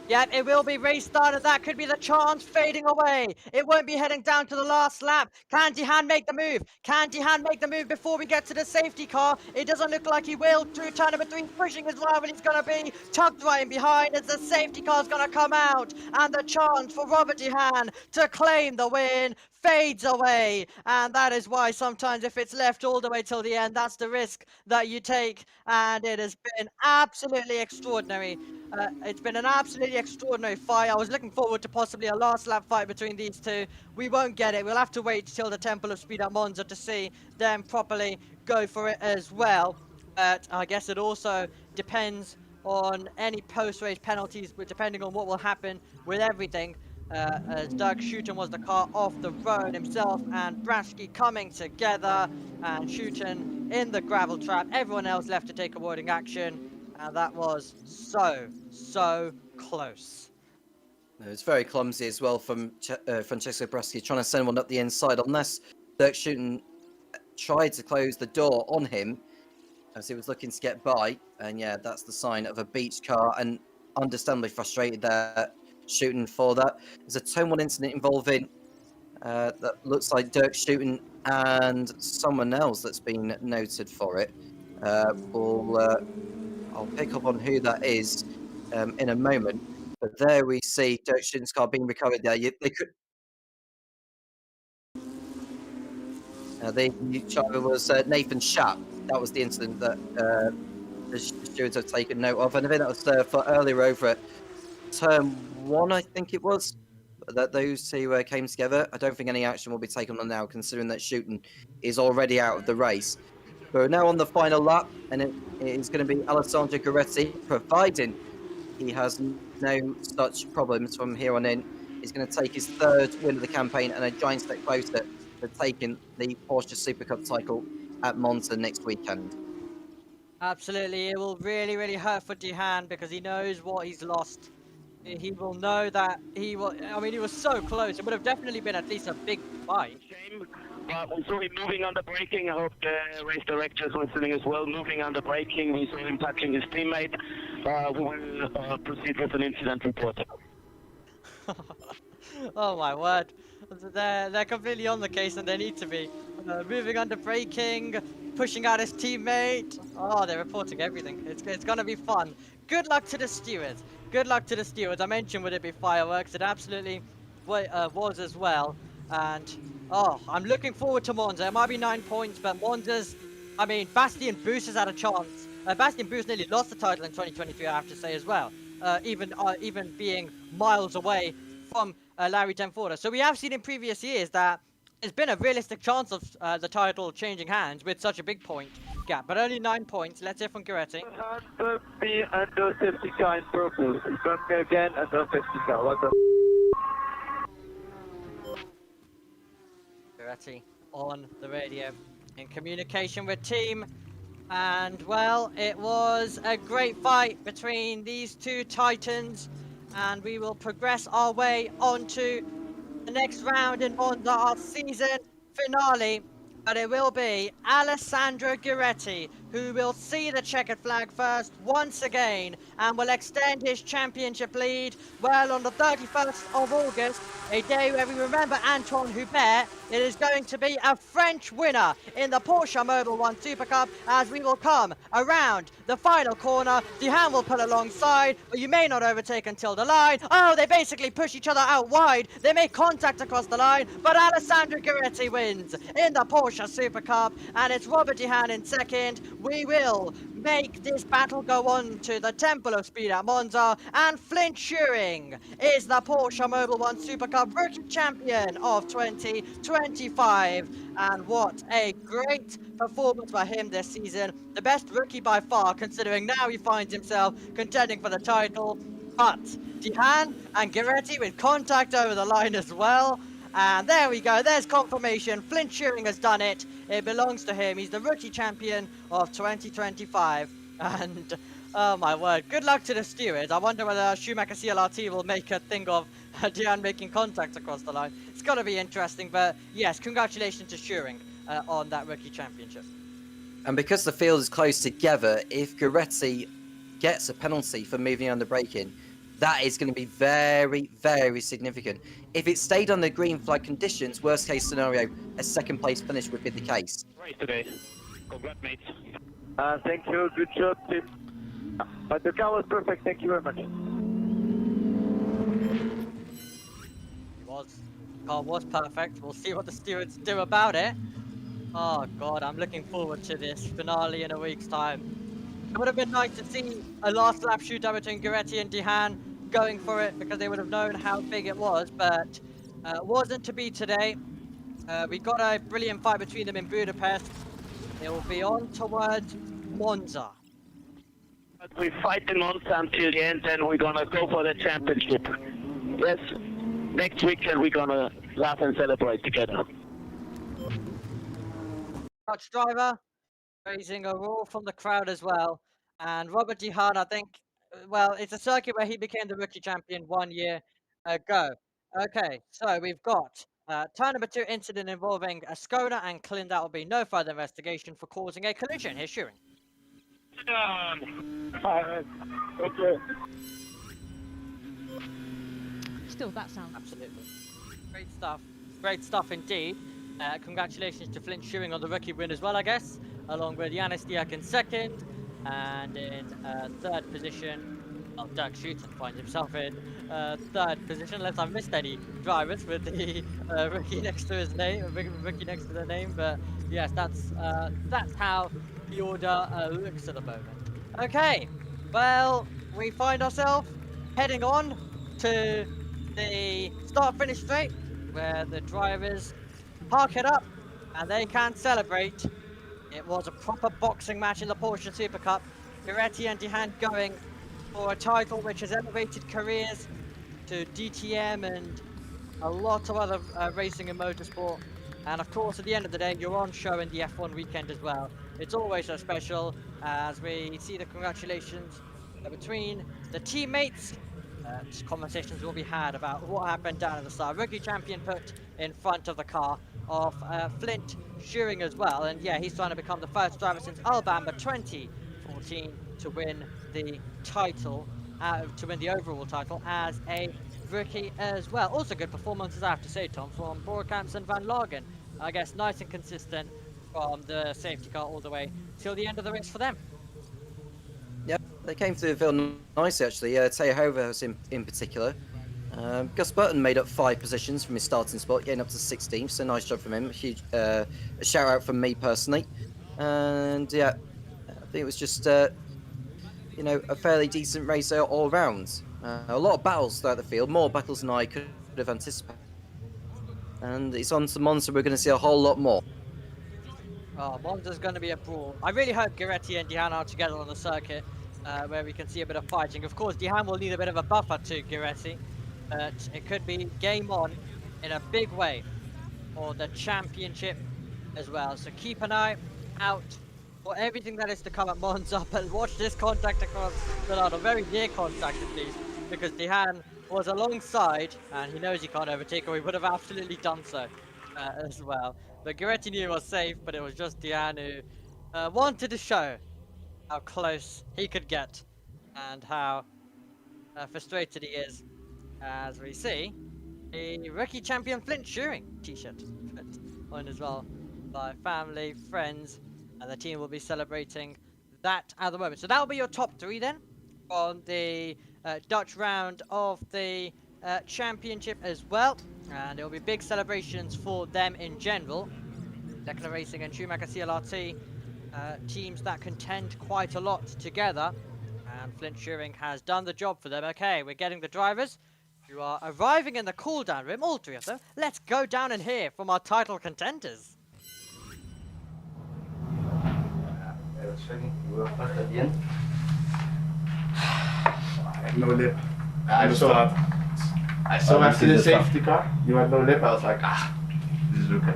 Yeah, it will be race started. That could be the chance fading away. It won't be heading down to the last lap. Can Dehan make the move? Can Dehan make the move before we get to the safety car? It doesn't look like he will. Through turn number 3, pushing his rival. He's going to be tucked right in behind as the safety car is going to come out. And the chance for Robert Dehan to claim the win fades away, and that is why sometimes if it's left all the way till the end, that's the risk that you take. And it has been absolutely extraordinary. It's been an absolutely extraordinary fight. I was looking forward to possibly a last lap fight between these 2. We won't get it. We'll have to wait till the Temple of Speed at Monza to see them properly go for it as well. But I guess it also depends on any post-race penalties, depending on what will happen with everything. As Dirk Shooten was the car off the road himself, and Braschi coming together, and Shooten in the gravel trap. Everyone else left to take avoiding action, and that was so close. It was very clumsy as well from Francesco Braschi, trying to send one up the inside, unless Dirk Shooten tried to close the door on him as he was looking to get by. And yeah, that's the sign of a beach car, and understandably frustrated there. Shooten for that. There's a turn 1 incident involving that looks like Dirk Shooten and someone else that's been noted for it. I'll pick up on who that is in a moment. But there we see Dirk Shooten's car being recovered there. The driver was Nathan Schaap. That was the incident that the stewards have taken note of. And I think that was for earlier over at turn 1, I think it was, that those 2 came together. I don't think any action will be taken on now, considering that Shooten is already out of the race. We're now on the final lap, and it is going to be Alessandro Goretti, providing he has no such problems from here on in. He's going to take his 3rd win of the campaign and a giant step closer to taking the Porsche Supercup title at Monza next weekend. Absolutely, it will really hurt for Dehan because he knows what he's lost. He will know that he was so close. It would have definitely been at least a big fight. We saw him moving on the braking. I hope the race director is listening as well. Moving on the braking, we saw him touching his teammate. We will proceed with an incident report. Oh my word. They're completely on the case and they need to be. Moving under braking, pushing out his teammate. Oh, they're reporting everything. It's gonna be fun. Good luck to the stewards. Good luck to the stewards. I mentioned would it be fireworks. It absolutely was as well. And oh, I'm looking forward to Monza. It might be 9 points, but Monza's, I mean, Bastian Boost has had a chance. Bastian Boost nearly lost the title in 2023, I have to say as well. Even being miles away from Larry Tenforda. So we have seen in previous years that there's been a realistic chance of the title changing hands with such a big point gap, but only 9 points. Let's hear from Gueretti. Be under safety car in purple. Confirm me again under safety car. What the? Gueretti on the radio in communication with team. And well, it was a great fight between these two titans, and we will progress our way onto the next round in Monza, our season finale. But it will be Alessandro Gueretti who will see the checkered flag first once again and will extend his championship lead. Well, on the 31st of August, a day where we remember Antoine Hubert, it is going to be a French winner in the Porsche Mobil 1 Supercup as we will come around the final corner. Duhan will pull alongside, but you may not overtake until the line. Oh, they basically push each other out wide. They make contact across the line, but Alessandro Gueretti wins in the Porsche Supercup, and it's Robert Duhan in second. We will make this battle go on to the Temple of Speed at Monza, and Flint Schuring is the Porsche Mobil 1 Supercup Rookie Champion of 2025. And what a great performance by him this season. The best rookie by far, considering now he finds himself contending for the title. But Duhan and Gueretti with contact over the line as well. And there we go, there's confirmation. Flint Schuring has done it. It belongs to him. He's the rookie champion of 2025. And, oh my word, good luck to the stewards. I wonder whether Schumacher CLRT will make a thing of Duhan making contact across the line. It's got to be interesting, but yes, congratulations to Schuring on that rookie championship. And because the field is close together, if Gueretti gets a penalty for moving under braking, that is going to be very, very significant. If it stayed on the green flag conditions, worst case scenario, a second place finish would be the case. Right today. Congrats, mates. Thank you. Good job, team. The car was perfect. Thank you very much. The car was perfect. We'll see what the stewards do about it. Oh god, I'm looking forward to this finale in a week's time. It would have been nice to see a last lap shootout between Gueretti and Duhan going for it, because they would have known how big it was, but it wasn't to be today. We got a brilliant fight between them in Budapest. It will be on towards Monza. We fight in Monza until the end, and we're gonna go for the championship. Yes, next weekend we're gonna laugh and celebrate together. Dutch driver raising a roar from the crowd as well. And Robert Duhan, I think, well, it's a circuit where he became the rookie champion 1 year ago. Okay, so we've got turn number 2 incident involving a Skoda and Clint. That will be no further investigation for causing a collision. Here's Schuring. Okay. Still, that sounds Absolutely. Great stuff. Great stuff indeed. Congratulations to Flint Schuring on the rookie win as well, I guess, along with Janis Diak in second, and in third position, Dirk Schutten finds himself in third position, unless I've missed any drivers with the rookie next to his name, rookie next to their name, but yes, that's how the order looks at the moment. Okay, well, we find ourselves heading on to the start-finish straight, where the drivers park it up and they can celebrate. It was a proper boxing match in the Porsche Supercup. Gueretti and Duhan going for a title which has elevated careers to DTM and a lot of other racing and motorsport. And of course, at the end of the day, you're on show in the F1 weekend as well. It's always so special as we see the congratulations between the teammates conversations will be had about what happened down at the start. Rookie champion put in front of the car of Flint Shearing as well, and yeah, he's trying to become the first driver since Alabama 2014 to win the title, to win the overall title as a rookie as well. Also good performances, I have to say, Tom, from Borkamps and Van Lagen. I guess nice and consistent from the safety car all the way till the end of the race for them. Yep, they came through the field nicely actually. Teo Hovers in particular. Gus Burton made up 5 positions from his starting spot, getting up to 16th, so nice job from him. Huge, a shout out from me personally. And yeah, I think it was just, you know, a fairly decent race all round. A lot of battles throughout the field, more battles than I could have anticipated. And it's on to Monza, we're going to see a whole lot more. Oh, Monza's going to be a brawl. I really hope Gueretti and Dehan are together on the circuit, where we can see a bit of fighting. Of course, Dehan will need a bit of a buffer to Gueretti, but it could be game on in a big way for the championship as well. So keep an eye out for everything that is to come at Monza, but watch this contact across the line, a very near contact at least, because Dehan was alongside, and he knows he can't overtake, or he would have absolutely done so as well. But Gueretti knew he was safe, but it was just Dehan who wanted to show how close he could get and how frustrated he is, as we see the rookie champion Flint Shearing t-shirt on as well by family, friends, and the team will be celebrating that at the moment. So that will be your top 3 then on the Dutch round of the championship as well, and there will be big celebrations for them in general. Declan Racing and Schumacher CLRT, teams that contend quite a lot together, and Flint Shearing has done the job for them. Okay, we're getting the drivers who are arriving in the cool-down room, all 3 of them. Let's go down and hear from our title contenders. I had no lip. I saw after the safety car, you had no lip. I was like, this is okay.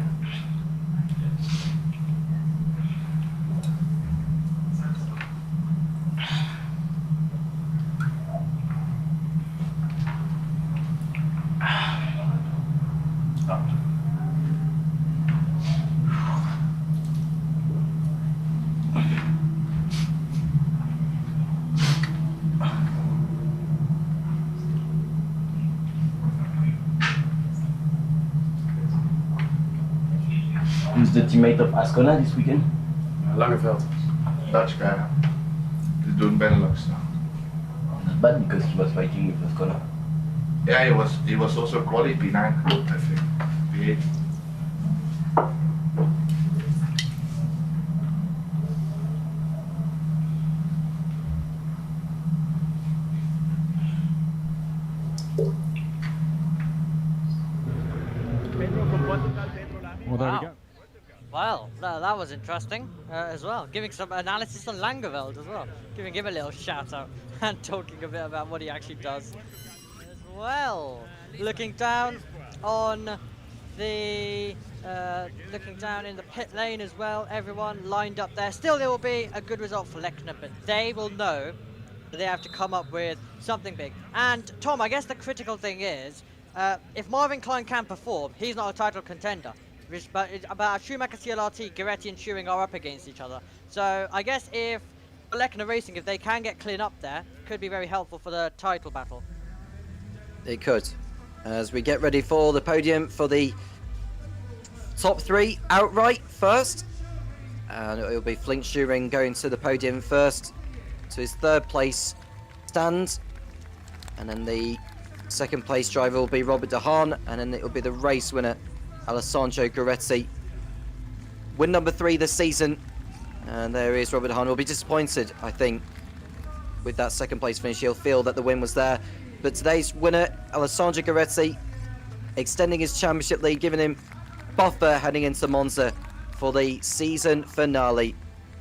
Who's the teammate of Ascona this weekend? Langeveld, Dutch guy. He's doing Benelux now. That's bad because he was fighting with Ascona. Yeah, he was also quali P9, I think. P8. Well, there we go. Well, that was interesting as well. Giving some analysis on Langeveld as well. Giving him a little shout out and talking a bit about what he actually does as well. Looking down on the looking down in the pit lane as well. Everyone lined up there. Still, there will be a good result for Lechner, but they will know that they have to come up with something big. And Tom, I guess the critical thing is, if Marvin Klein can perform, he's not a title contender. But Schumacher, CLRT, Gueretti and Shearing are up against each other. So I guess if Lechner Racing, if they can get clean up there, could be very helpful for the title battle. It could. As we get ready for the podium for the top 3 outright first. And it'll be Flint Shearing going to the podium first to his 3rd place stand. And then the 2nd place driver will be Robert DeHaan. And then it'll be the race winner, Alessandro Gueretti. Win number 3 this season. And there is Robert DeHaan. Will be disappointed, I think, with that 2nd place finish. He'll feel that the win was there. But today's winner, Alessandro Gueretti, extending his championship lead, giving him buffer heading into Monza for the season finale.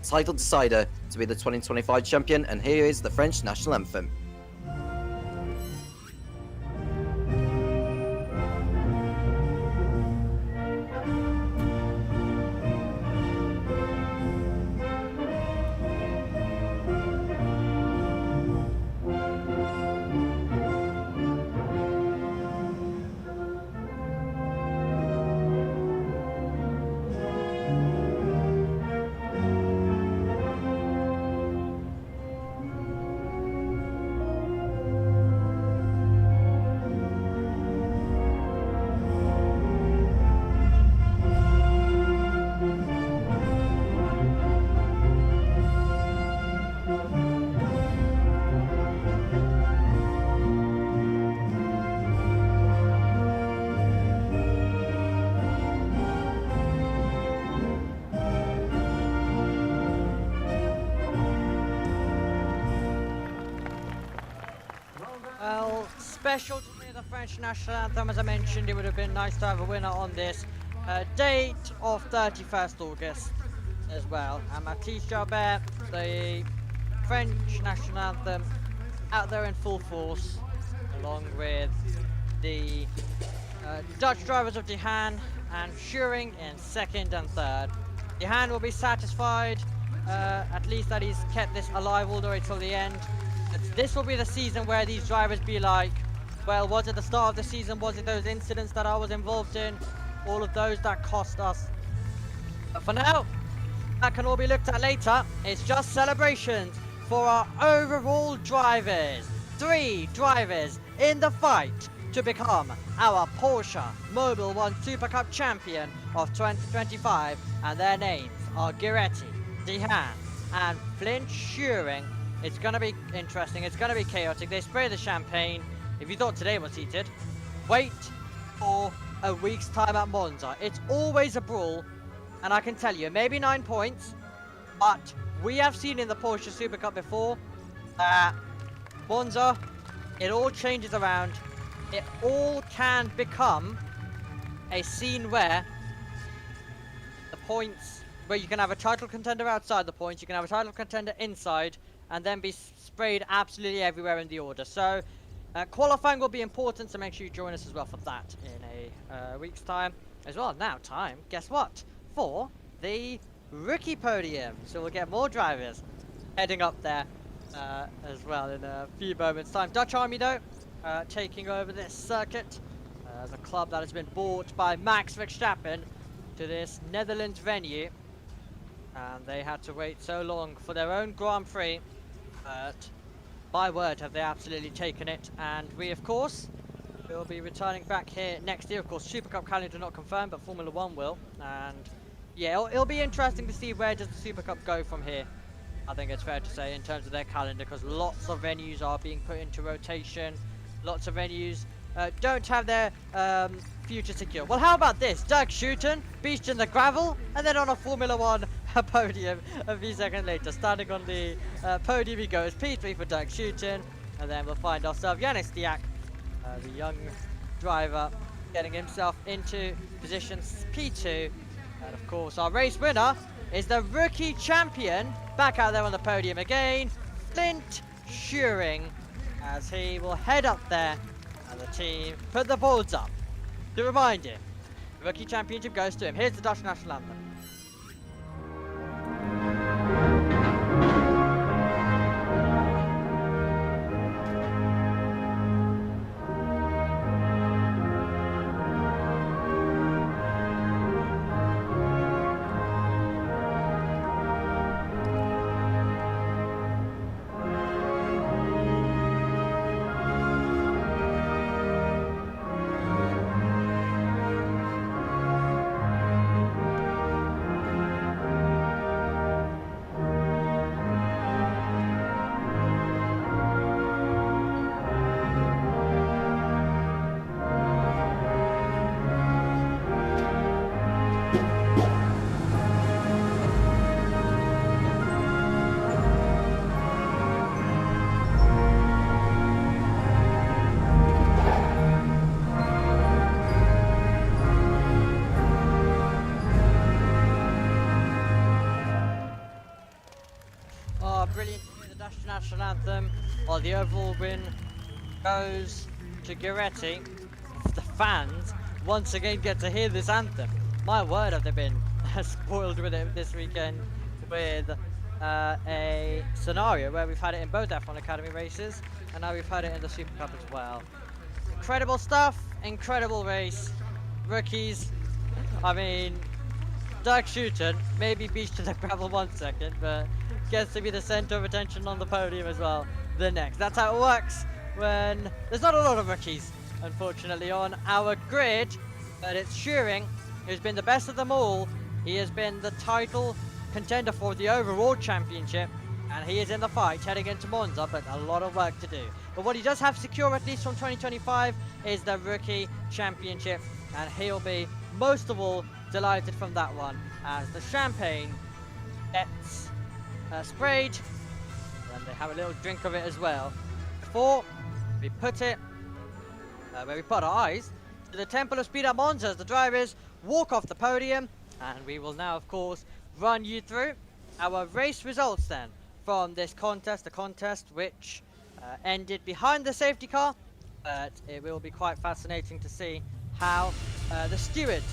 Title decider to be the 2025 champion. And here is the French national anthem. special to hear the French national anthem. As I mentioned, it would have been nice to have a winner on this date of 31st August as well. And Mathilde Jalbert, the French national anthem, out there in full force, along with the Dutch drivers of De Haan and Schuring in 2nd and 3rd. De Haan will be satisfied, at least that he's kept this alive all the way till the end. This will be the season where these drivers be like, well, was it the start of the season? Was it those incidents that I was involved in? All of those that cost us. But for now, that can all be looked at later. It's just celebrations for our overall drivers. 3 drivers in the fight to become our Porsche Mobil 1 Supercup champion of 2025, and their names are Giretti, De Haan and Flint Schuring. It's gonna be interesting, it's gonna be chaotic. They spray the champagne. If you thought today was heated, wait for a week's time at Monza. It's always a brawl, and I can tell you, maybe 9 points, but we have seen in the Porsche Supercup before that Monza, it all changes around. It all can become a scene where the points, where you can have a title contender outside the points, you can have a title contender inside, and then be sprayed absolutely everywhere in the order. So qualifying will be important, so make sure you join us as well for that in a week's time as well. Now time, guess what, for the rookie podium. So we'll get more drivers heading up there as well in a few moments time. Dutch Army though, taking over this circuit, the club that has been bought by Max Verstappen to this Netherlands venue, and they had to wait so long for their own Grand Prix, but by word have they absolutely taken it. And we of course will be returning back here next year. Of course, Supercup calendar not confirmed, but Formula 1 will, and yeah, it'll be interesting to see where does the Supercup go from here. I think it's fair to say in terms of their calendar, because lots of venues are being put into rotation. Lots of venues don't have their future secure. Well, how about this? Doug Schutten, beached in the gravel, and then on a Formula 1 podium a few seconds later. Standing on the podium he goes, P3 for Doug Schutten, and then we'll find ourselves Yannick Stiak, the young driver, getting himself into position P2. And of course, our race winner is the rookie champion, back out there on the podium again, Flint Schuring, as he will head up there and the team put the boards up to remind him the rookie championship goes to him. Here's the Dutch national anthem. Brilliant to hear the Dutch national anthem, while the overall win goes to Giretti. The fans once again get to hear this anthem. My word, have they been spoiled with it this weekend with a scenario where we've had it in both F1 Academy races, and now we've had it in the Super Cup as well. Incredible stuff, incredible race. Rookies, I mean, Doug Schutten, maybe beached to the gravel 1 second, but gets to be the center of attention on the podium as well the next. That's how it works when there's not a lot of rookies, unfortunately, on our grid, but it's Schuring who's been the best of them all. He has been the title contender for the overall championship, and he is in the fight heading into Monza, but a lot of work to do. But what he does have secure, at least from 2025, is the rookie championship, and he'll be most of all delighted from that one, as the champagne gets sprayed, and they have a little drink of it as well before we put it where we put our eyes, to the Temple of Speed at Monza as the drivers walk off the podium. And we will now, of course, run you through our race results then from this contest, the contest which ended behind the safety car. But it will be quite fascinating to see how the stewards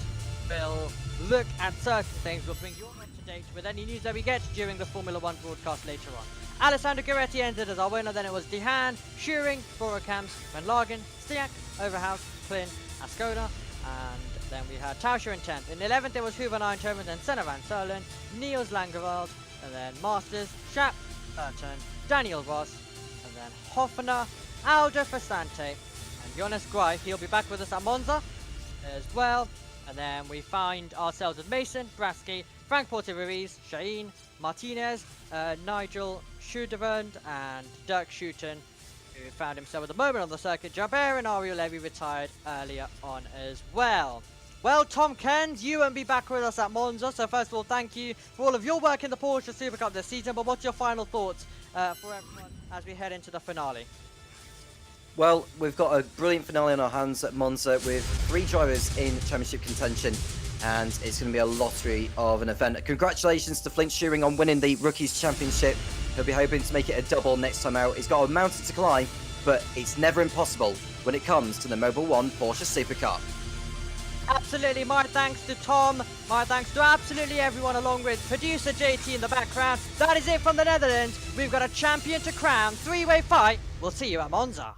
will look at certain things. We'll bring you all up to date with any news that we get during the Formula 1 broadcast later on. Alessandro Gueretti entered as our winner, then it was Dehaan, Schuring, Borokams, Van Lagen, Stiak, Overhouse, Flynn, Ascona, and then we had Tauscher in 10th. In 11th it was Hoover Eindhoven, then Senna Van Solen, Niels Langeveld, and then Masters, Schaap, Burton, Daniel Ross, and then Hoffner, Aldo Frasante, and Jonas Greif. He'll be back with us at Monza as well. And then we find ourselves with Mason, Brasky, Frank Porter-Ruiz, Shaheen, Martinez, Nigel Schudevand, and Dirk Schuten, who found himself at the moment on the circuit. Jaber and Ariel Levy retired earlier on as well. Well, Tom Cairns, you won't be back with us at Monza, so first of all, thank you for all of your work in the Porsche Supercup this season, but what's your final thoughts for everyone as we head into the finale? Well, we've got a brilliant finale on our hands at Monza with 3 drivers in championship contention, and it's going to be a lottery of an event. Congratulations to Flint Schuring on winning the Rookies Championship. He'll be hoping to make it a double next time out. He's got a mountain to climb, but it's never impossible when it comes to the Mobil 1 Porsche Supercup. Absolutely, my thanks to Tom, my thanks to absolutely everyone along with producer JT in the background. That is it from the Netherlands. We've got a champion to crown, 3-way fight. We'll see you at Monza.